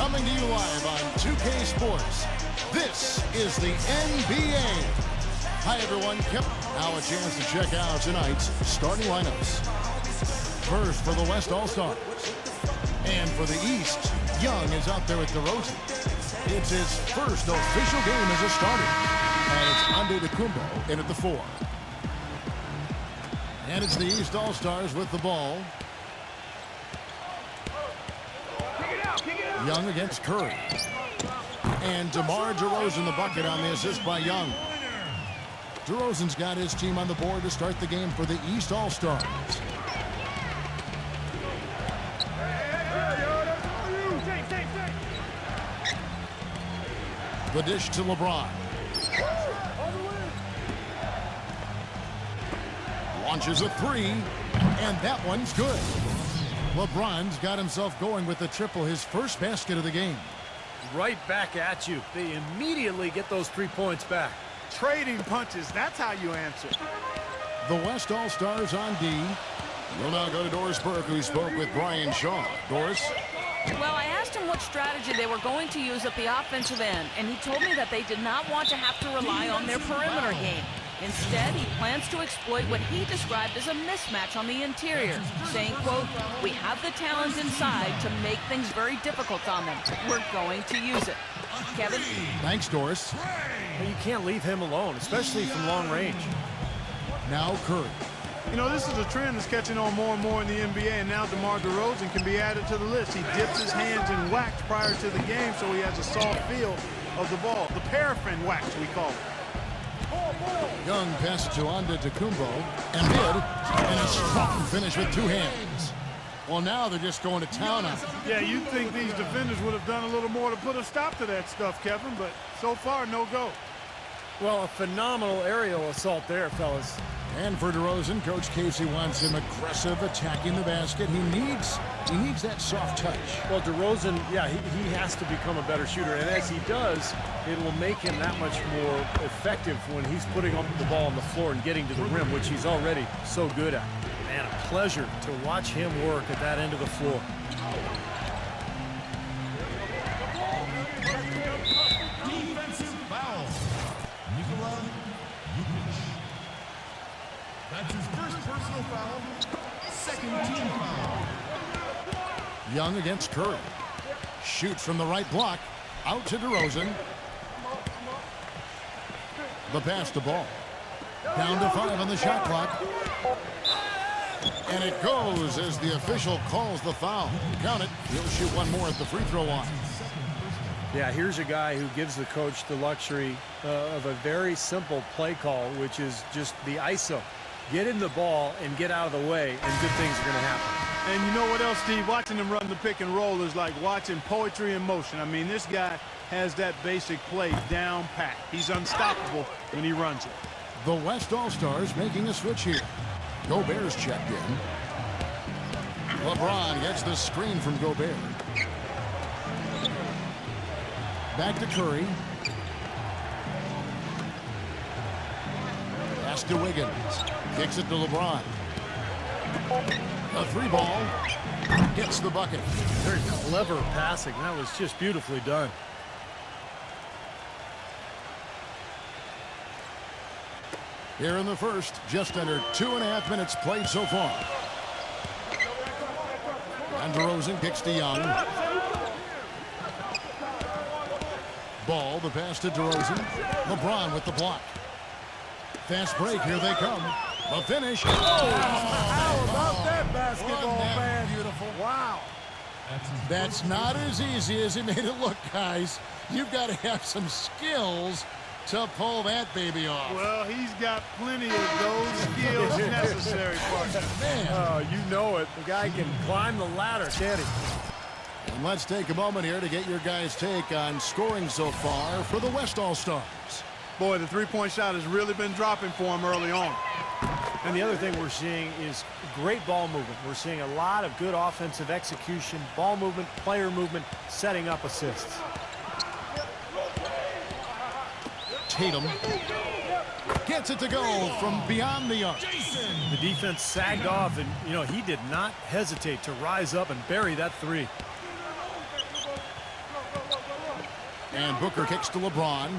Coming to you live on 2K Sports, this is the NBA. Hi everyone, now a chance to check out tonight's starting lineups. First for the West All-Stars. And for the East, Young is out there with DeRozan. It's his first official game as a starter. And it's Antetokounmpo in at the 4. And it's the East All-Stars with the ball. Young against Curry. And DeMar DeRozan the bucket on the assist by Young. DeRozan's got his team on the board to start the game for the East All-Stars. The dish to LeBron. Launches a 3, and that one's good. LeBron's got himself going with the triple, his first basket of the game. Right back at you. They immediately get those 3 points back. Trading punches, that's how you answer. The West All-Stars on D. We'll now go to Doris Burke, who spoke with Brian Shaw. Doris? Well, I asked him what strategy they were going to use at the offensive end, and he told me that they did not want to have to rely on their perimeter game. Instead, he plans to exploit what he described as a mismatch on the interior, saying, quote, "We have the talent inside to make things very difficult on them. We're going to use it." Kevin? Thanks, Doris. Well, you can't leave him alone, especially from long range. Now Curry. You know, this is a trend that's catching on more and more in the NBA, and now DeMar DeRozan can be added to the list. He dips his hands in wax prior to the game, so he has a soft feel of the ball. The paraffin wax, we call it. Young passes to Antetokounmpo, and a strong finish with 2 hands. Well, now they're just going to town on him. Yeah, you'd think these defenders would have done a little more to put a stop to that stuff, Kevin, but so far, no go. Well, a phenomenal aerial assault there, fellas. And for DeRozan, Coach Casey wants him aggressive, attacking the basket. He needs that soft touch. Well, DeRozan, yeah, he has to become a better shooter, and as he does, it will make him that much more effective when he's putting up the ball on the floor and getting to the rim, which he's already so good at. Man, a pleasure to watch him work at that end of the floor. Defensive foul. That's his first personal foul, second team foul. Young against Curry. Shoots from the right block. Out to DeRozan. The pass to Ball. Down to 5 on the shot clock. And it goes as the official calls the foul. Count it. He'll shoot one more at the free throw line. Yeah, here's a guy who gives the coach the luxury of a very simple play call, which is just the ISO. Get in the ball and get out of the way, and good things are going to happen. And you know what else, Steve? Watching him run the pick and roll is like watching poetry in motion. I mean, this guy has that basic play down pat. He's unstoppable when he runs it. The West All-Stars making a switch here. Gobert's checked in. LeBron gets the screen from Gobert. Back to Curry. Pass to Wiggins. Kicks it to LeBron. A 3 ball. Gets the bucket. Very clever passing. That was just beautifully done. Here in the first, just under 2.5 minutes played so far. And DeRozan kicks to Young. Ball, the pass to DeRozan. LeBron with the block. Fast break, here they come. The finish. Oh, how about that basketball, man? Beautiful. Wow. That's not as easy as he made it look, guys. You've got to have some skills to pull that baby off. Well, he's got plenty of those skills necessary, partner. Man. Oh, you know it. The guy can climb the ladder, can't he? And let's take a moment here to get your guys' take on scoring so far for the West All-Stars. Boy, the three-point shot has really been dropping for him early on. And the other thing we're seeing is great ball movement. We're seeing a lot of good offensive execution, ball movement, player movement, setting up assists. Tatum gets it to go from beyond the arc. The defense sagged off, and, you know, he did not hesitate to rise up and bury that 3. And Booker kicks to LeBron.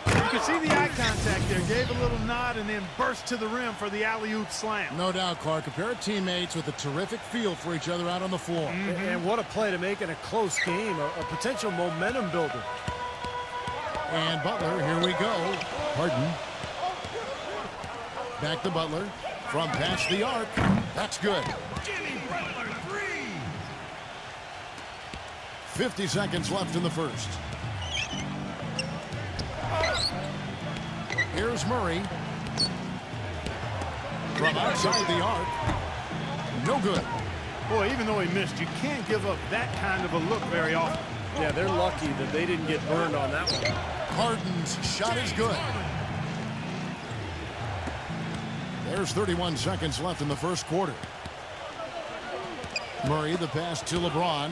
You can see the eye contact there. Gave a little nod and then burst to the rim for the alley-oop slam. No doubt, Clark. A pair of teammates with a terrific feel for each other out on the floor. And what a play to make in a close game, a potential momentum builder. And Butler, here we go. Harden. Back to Butler. From past the arc. That's good. Jimmy Butler, 3. 50 seconds left in the first. Here's Murray. From outside the arc. No good. Boy, even though he missed, you can't give up that kind of a look very often. Yeah, they're lucky that they didn't get burned on that one. Harden's shot is good. There's 31 seconds left in the first quarter. Murray, the pass to LeBron.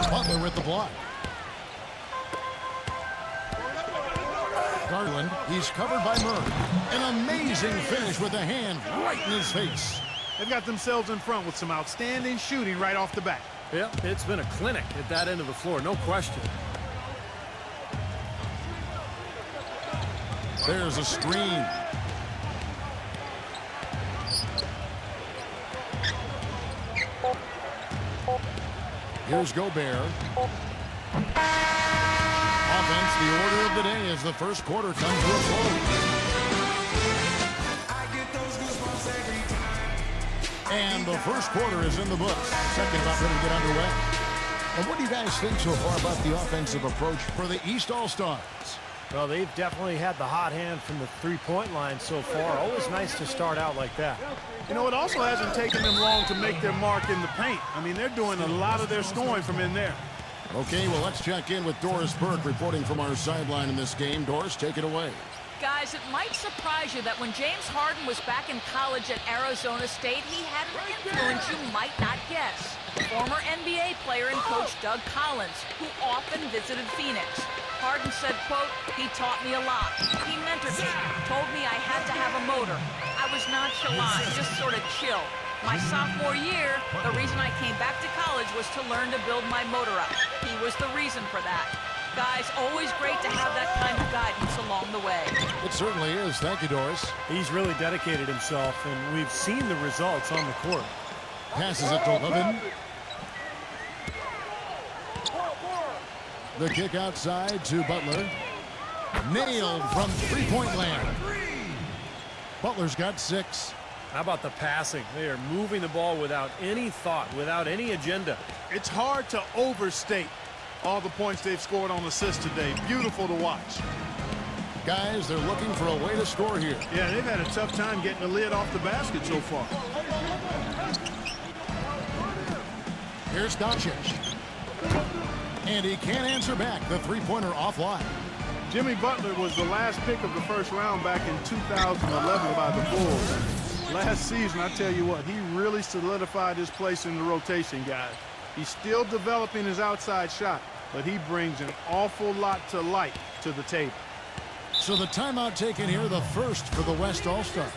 Butler with the block. Garland, he's covered by Murray. An amazing finish with a hand right in his face. They've got themselves in front with some outstanding shooting right off the bat. Yeah, it's been a clinic at that end of the floor, no question. There's a screen. Here's Gobert. Offense, the order of the day as the first quarter comes to a close. And the first quarter is in the books. Second about ready to get underway. And what do you guys think so far about the offensive approach for the East All-Stars? Well, they've definitely had the hot hand from the three-point line so far. Always nice to start out like that. You know, it also hasn't taken them long to make their mark in the paint. I mean, they're doing a lot of their scoring from in there. Okay, well, let's check in with Doris Burke reporting from our sideline in this game. Doris, take it away. Guys, it might surprise you that when James Harden was back in college at Arizona State, he had an influence you might not guess. Former NBA player and coach Doug Collins, who often visited Phoenix. Harden said, quote, "He taught me a lot. He mentored me, told me I had to have a motor. I was nonchalant, just sort of chill. My sophomore year, the reason I came back to college was to learn to build my motor up. He was the reason for that." Guys, always great to have that kind of guidance along the way. It certainly is. Thank you, Doris. He's really dedicated himself, and we've seen the results on the court. Passes it to Levin. The kick outside to Butler. Nailed from three-point land. Butler's got 6. How about the passing? They are moving the ball without any thought, without any agenda. It's hard to overstate all the points they've scored on assists today. Beautiful to watch. Guys, they're looking for a way to score here. Yeah, they've had a tough time getting the lid off the basket so far. Here's Doncic. And he can't answer back. The three-pointer offline. Jimmy Butler was the last pick of the first round back in 2011 by the Bulls. Last season, I tell you what, he really solidified his place in the rotation, guys. He's still developing his outside shot, but he brings an awful lot to light to the table. So the timeout taken here, the first for the West All-Stars.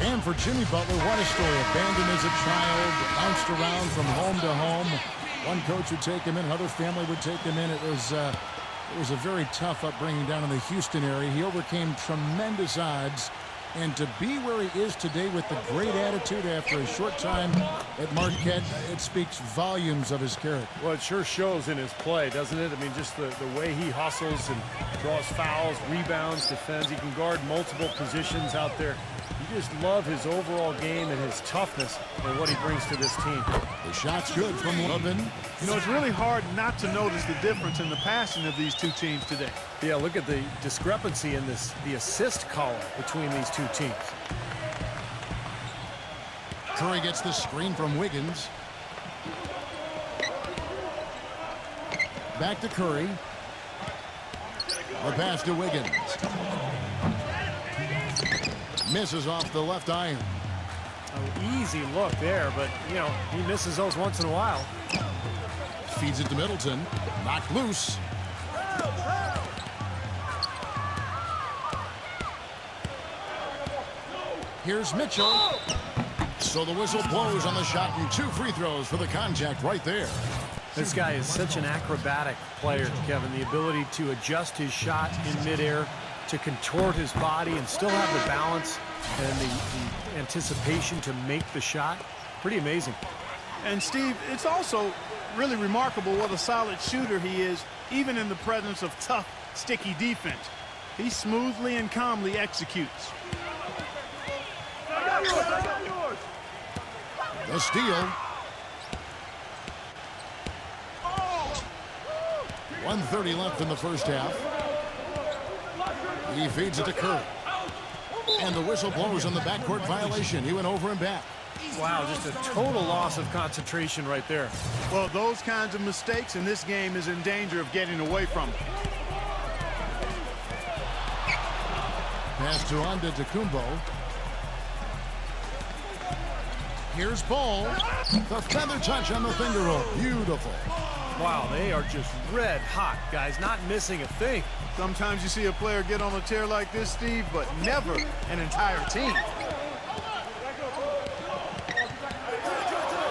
And for Jimmy Butler, what a story. Abandoned as a child, bounced around from home to home. One coach would take him in, another family would take him in. It was a very tough upbringing down in the Houston area. He overcame tremendous odds. And to be where he is today with the great attitude after a short time at Marquette, it speaks volumes of his character. Well, it sure shows in his play, doesn't it? I mean, just the way he hustles and draws fouls, rebounds, defends. He can guard multiple positions out there. You just love his overall game and his toughness and what he brings to this team. The shot's good from Levin. You know, it's really hard not to notice the difference in the passing of these two teams today. Yeah, look at the discrepancy in the assist column between these two teams. Curry gets the screen from Wiggins. Back to Curry. The pass to Wiggins. Misses off the left iron. An easy look there, but, you know, he misses those once in a while. Feeds it to Middleton. Knocked loose. Here's Mitchell. So the whistle blows on the shot and 2 free throws for the contact right there. This guy is such an acrobatic player, Kevin. The ability to adjust his shot in midair, to contort his body and still have the balance and the anticipation to make the shot. Pretty amazing. And Steve, it's also really remarkable what a solid shooter he is, even in the presence of tough, sticky defense. He smoothly and calmly executes. The steal. 1:30 left in the first half. He feeds it to Curry. And the whistle blows on the backcourt violation. He went over and back. Wow, just a total loss of concentration right there. Well, those kinds of mistakes in this game is in danger of getting away from him. Pass to Antetokounmpo. Here's Ball. The feather touch on the finger roll. Beautiful. Wow, they are just red hot, guys, not missing a thing. Sometimes you see a player get on a tear like this, Steve, but never an entire team.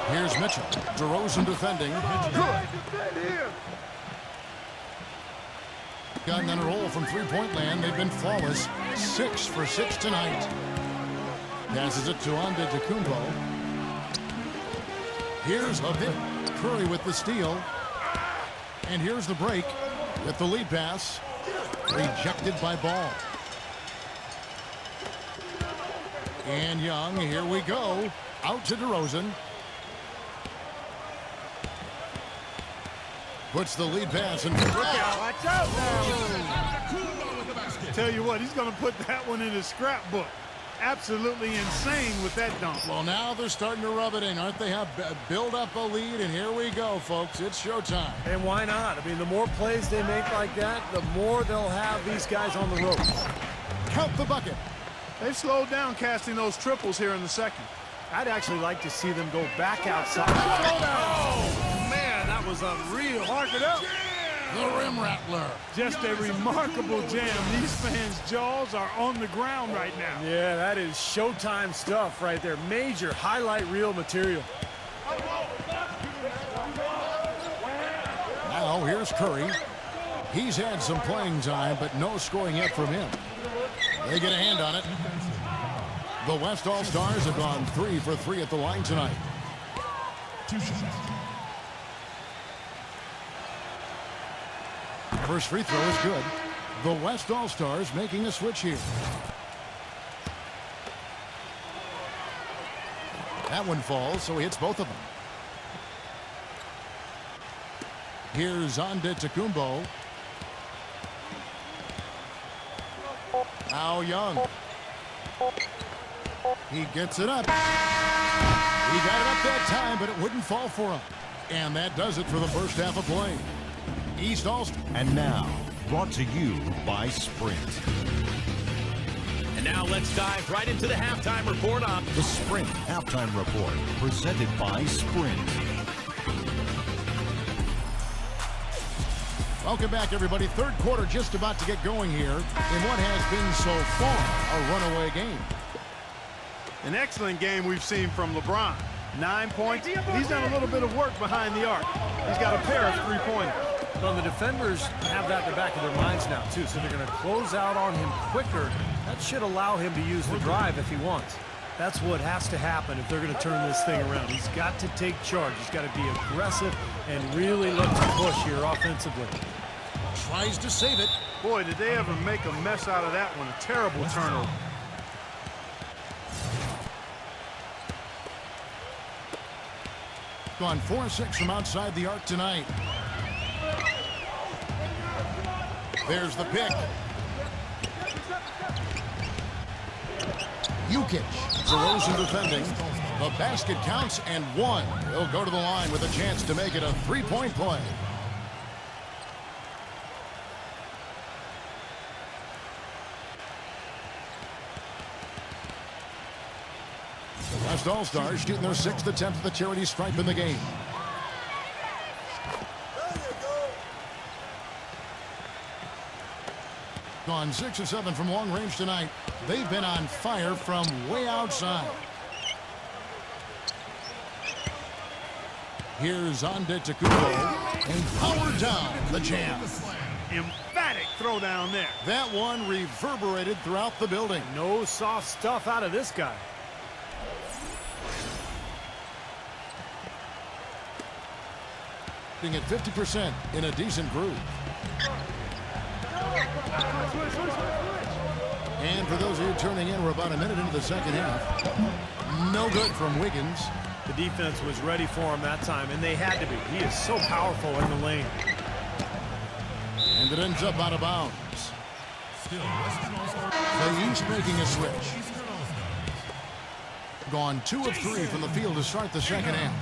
Here's Mitchell. DeRozan defending. Gotten on a roll from three-point land. They've been flawless. 6 for 6 tonight. Passes it to Antetokounmpo. Here's a bit. Curry with the steal. And here's the break with the lead pass. Rejected by Ball. And Young, here we go. Out to DeRozan. Puts the lead pass in. Watch out now. Tell you what, he's going to put that one in his scrapbook. Absolutely insane with that dunk. Well, now they're starting to rub it in, aren't they? Have build up a lead, and here we go, folks. It's showtime. And why not? I mean, the more plays they make like that, the more they'll have these guys on the ropes. Count the bucket. They've slowed down casting those triples here in the second. I'd actually like to see them go back outside. Oh, man, that was unreal. Mark it up. The rim rattler. Just a remarkable jam. These fans' jaws are on the ground right now. Yeah, that is Showtime stuff right there. Major highlight reel material. Now here's Curry. He's had some playing time, but no scoring yet from him. They get a hand on it. The West All-Stars have gone 3 for 3 at the line tonight. 2 shots. First free throw is good. The West All-Stars making a switch here. That one falls, so he hits both of them. Here's Antetokounmpo. Now Young. He gets it up. He got it up that time, but it wouldn't fall for him. And that does it for the first half of play. East All-Star. And now, brought to you by Sprint. And now let's dive right into the halftime report on The Sprint Halftime Report, presented by Sprint. Welcome back, everybody. Third quarter just about to get going here in what has been so far a runaway game. An excellent game we've seen from LeBron. 9 points. He's done a little bit of work behind the arc. He's got a pair of three-pointers. Well, the defenders have that in the back of their minds now, too, so they're going to close out on him quicker. That should allow him to use the drive if he wants. That's what has to happen if they're going to turn this thing around. He's got to take charge. He's got to be aggressive and really look to push here offensively. Tries to save it. Boy, did they ever make a mess out of that one. A terrible turnover. Gone 4-6 from outside the arc tonight. There's the pick. Jukic. DeRozan defending. The basket counts and one. He'll go to the line with a chance to make it a three-point play. The West All-Stars shooting their 6th attempt at the charity stripe in the game. Gone 6 of 7 from long range tonight. They've been on fire from way outside. Here's Antetokounmpo and powered down the jam. Emphatic throw down there. That one reverberated throughout the building. No soft stuff out of this guy. Being at 50% in a decent groove. And for those of you turning in, we're about a minute into the second half. No good from Wiggins. The defense was ready for him that time, and they had to be. He is so powerful in the lane. And it ends up out of bounds. The East making a switch. Gone 2 of 3 from the field to start the second half.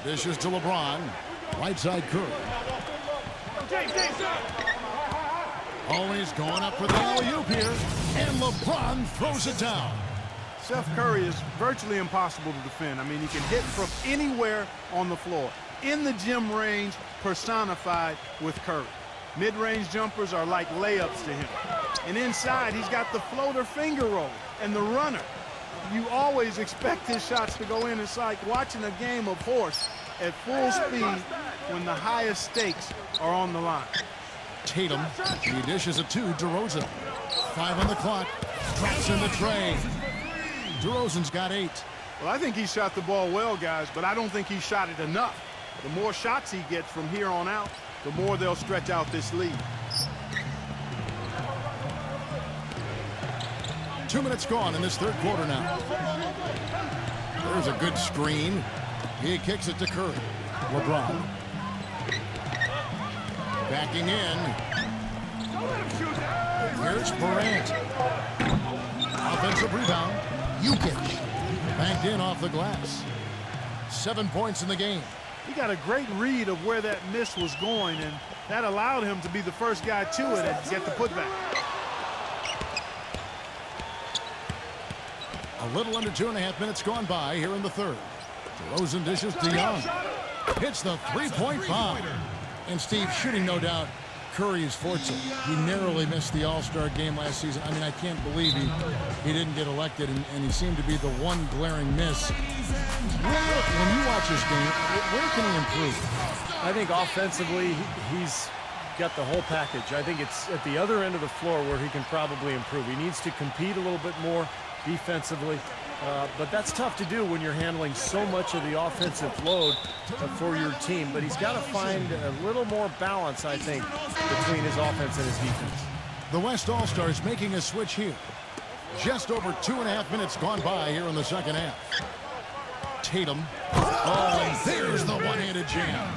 Dishes to LeBron. Right side Curry. Always going up for the alley-oop here. And LeBron throws it down. Steph Curry is virtually impossible to defend. I mean, he can hit from anywhere on the floor. In the gym range, personified with Curry. Mid-range jumpers are like layups to him. And inside, he's got the floater finger roll and the runner. You always expect his shots to go in. It's like watching a game of horse at full speed when the highest stakes are on the line. Tatum, he dishes a 2, DeRozan. 5 on the clock, drops in the tray. DeRozan's got 8. Well, I think he shot the ball well, guys, but I don't think he shot it enough. The more shots he gets from here on out, the more they'll stretch out this lead. 2 minutes gone in this third quarter now. There's a good screen. He kicks it to Curry. LeBron. Backing in. Here's Morant. Offensive rebound. Jokic. Banked in off the glass. 7 points in the game. He got a great read of where that miss was going, and that allowed him to be the first guy to it and get the putback. A little under 2.5 minutes gone by here in the third. DeRozan dishes to Young. Hits the three-point bomb. And Steve, shooting no doubt Curry's fortune. He narrowly missed the All-Star game last season. I mean, I can't believe he didn't get elected, and he seemed to be the one glaring miss. When you watch this game, where can he improve? I think offensively, he's got the whole package. I think it's at the other end of the floor where he can probably improve. He needs to compete a little bit more defensively, but that's tough to do when you're handling so much of the offensive load for your team. But he's got to find a little more balance, I think, between his offense and his defense. The West All-Stars making a switch here. Just over 2.5 minutes gone by here in the second half. Tatum. Oh, and there's the one-handed jam.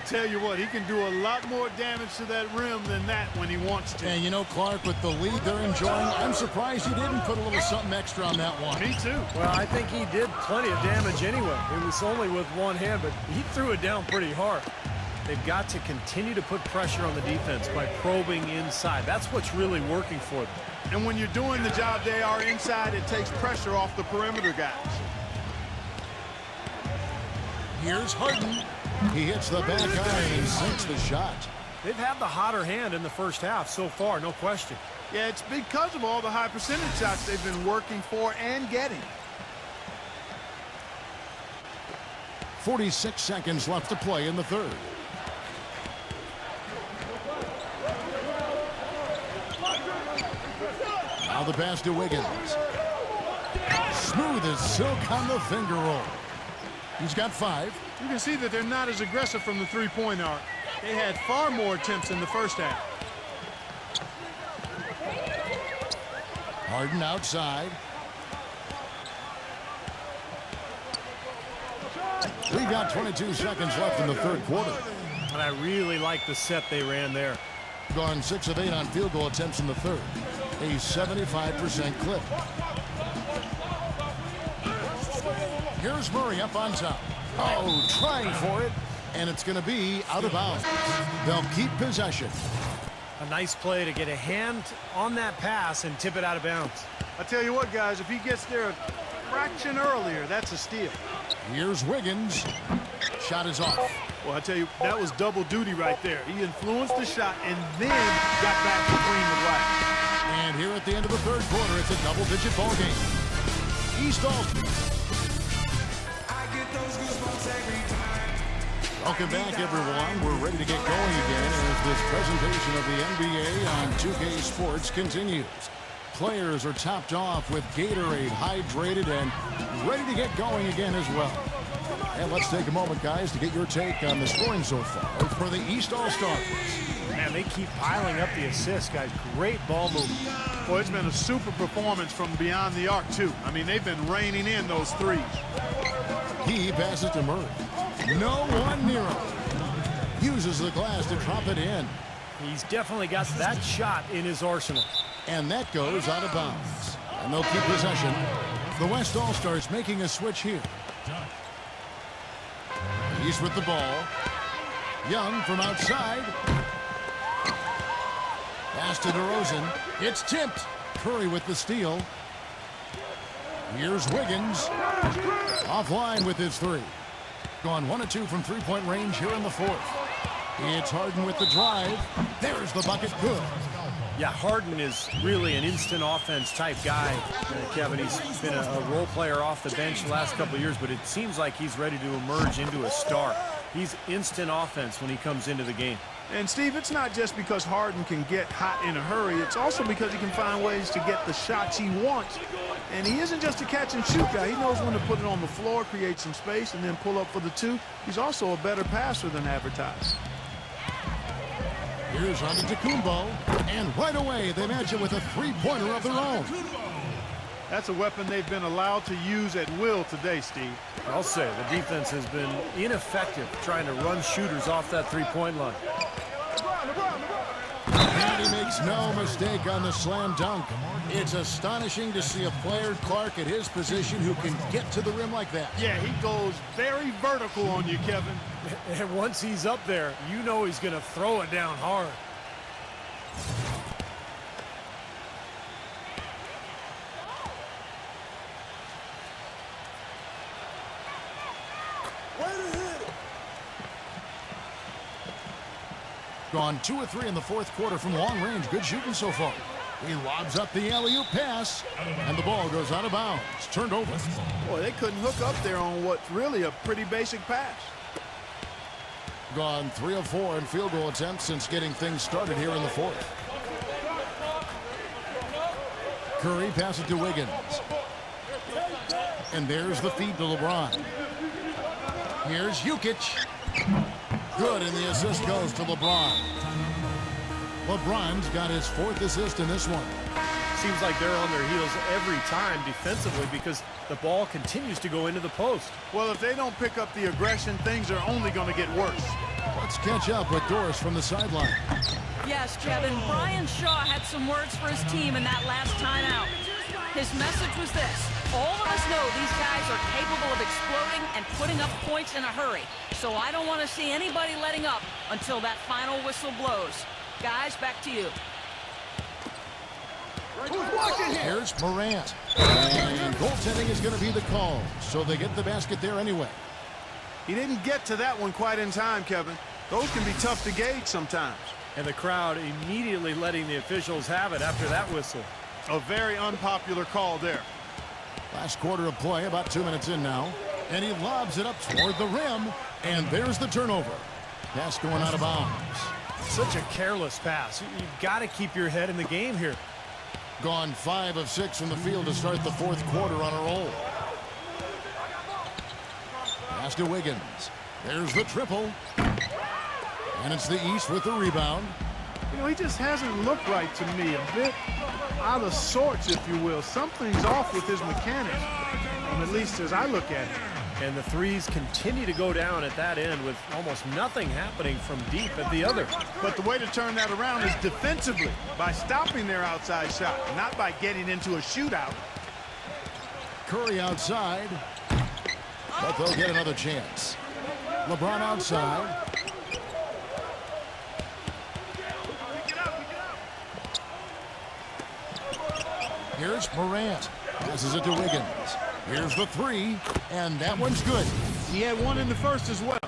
Tell you what, he can do a lot more damage to that rim than that when he wants to. And you know, Clark, with the lead they're enjoying, I'm surprised he didn't put a little something extra on that one. Me too. Well, I think he did plenty of damage anyway. It was only with one hand, but he threw it down pretty hard. They've got to continue to put pressure on the defense by probing inside. That's what's really working for them. And when you're doing the job they are inside, it takes pressure off the perimeter guys. Here's Harden. He hits the back iron and sinks the shot. They've had the hotter hand in the first half so far, no question. Yeah, it's because of all the high percentage shots they've been working for and getting. 46 seconds left to play in the third. Now the pass to Wiggins. Smooth as silk on the finger roll. He's got 5. You can see that they're not as aggressive from the three-point arc. They had far more attempts in the first half. Harden outside. We've got 22 seconds left in the third quarter. And I really like the set they ran there. Gone 6 of 8 on field goal attempts in the third. A 75% clip. Here's Murray up on top. Oh, trying for it. And it's going to be out of bounds. They'll keep possession. A nice play to get a hand on that pass and tip it out of bounds. I tell you what, guys, if he gets there a fraction earlier, that's a steal. Here's Wiggins. Shot is off. Well, I tell you, that was double duty right there. He influenced the shot and then got back between the glass. And here at the end of the third quarter, it's a double-digit ball game. East All. Welcome back, everyone. We're ready to get going again as this presentation of the NBA on 2K Sports continues. Players are topped off with Gatorade, hydrated, and ready to get going again as well. And let's take a moment, guys, to get your take on the scoring so far for the East All-Stars. Man, they keep piling up the assists, guys. Great ball movement. Boy, it's been a super performance from beyond the arc, too. I mean, they've been raining in those threes. He passes to Murray. No one near him. Uses the glass to drop it in. He's definitely got that shot in his arsenal. And that goes out of bounds. And they'll keep possession. The West All-Stars making a switch here. He's with the ball. Young from outside. Pass to DeRozan. It's tipped. Curry with the steal. Here's Wiggins. Offline with his three. Gone 1 of 2 from three-point range here in the fourth. It's Harden with the drive. There's the bucket. Good. Yeah, Harden is really an instant offense type guy. Kevin, he's been a role player off the bench the last couple of years, but it seems like he's ready to emerge into a star. He's instant offense when he comes into the game. And, Steve, it's not just because Harden can get hot in a hurry. It's also because he can find ways to get the shots he wants. And he isn't just a catch-and-shoot guy. He knows when to put it on the floor, create some space, and then pull up for the two. He's also a better passer than advertised. Here's Antetokounmpo. And right away, they match it with a three-pointer of their own. That's a weapon they've been allowed to use at will today, Steve. I'll say the defense has been ineffective trying to run shooters off that three-point line. And he makes no mistake on the slam dunk. It's astonishing to see a player, Clark, at his position who can get to the rim like that. Yeah, he goes very vertical on you, Kevin. And once he's up there, you know he's going to throw it down hard. Gone 2 of 3 in the fourth quarter from long range. Good shooting so far. He lobs up the alley-oop pass, and the ball goes out of bounds. Turned over. Boy, they couldn't hook up there on what's really a pretty basic pass. Gone 3 of 4 in field goal attempts since getting things started here in the fourth. Curry passes to Wiggins. And there's the feed to LeBron. Here's Jokic. Good, and the assist goes to LeBron. LeBron's got his fourth assist in this one. Seems like they're on their heels every time defensively because the ball continues to go into the post. Well, if they don't pick up the aggression, things are only going to get worse. Let's catch up with Doris from the sideline. Yes, Kevin, Brian Shaw had some words for his team in that last timeout. His message was this: all of us know these guys are capable of exploding and putting up points in a hurry. So I don't want to see anybody letting up until that final whistle blows. Guys, back to you. Here's Morant. And goaltending is going to be the call, so they get the basket there anyway. He didn't get to that one quite in time, Kevin. Those can be tough to gauge sometimes. And the crowd immediately letting the officials have it after that whistle. A very unpopular call there. Last quarter of play, about 2 minutes in now. And he lobs it up toward the rim. And there's the turnover. Pass going out of bounds. Such a careless pass. You've got to keep your head in the game here. Gone 5 of 6 from the field to start the fourth quarter on a roll. Pass to Wiggins. There's the triple. And it's the East with the rebound. You know, he just hasn't looked right to me. A bit out of sorts, if you will. Something's off with his mechanics, at least as I look at it. And the threes continue to go down at that end with almost nothing happening from deep at the other. But the way to turn that around is defensively, by stopping their outside shot, not by getting into a shootout. Curry outside, but they'll get another chance. LeBron outside. Here's Morant. Passes it to Wiggins. Here's the three, and that one's good. He had one in the first as well.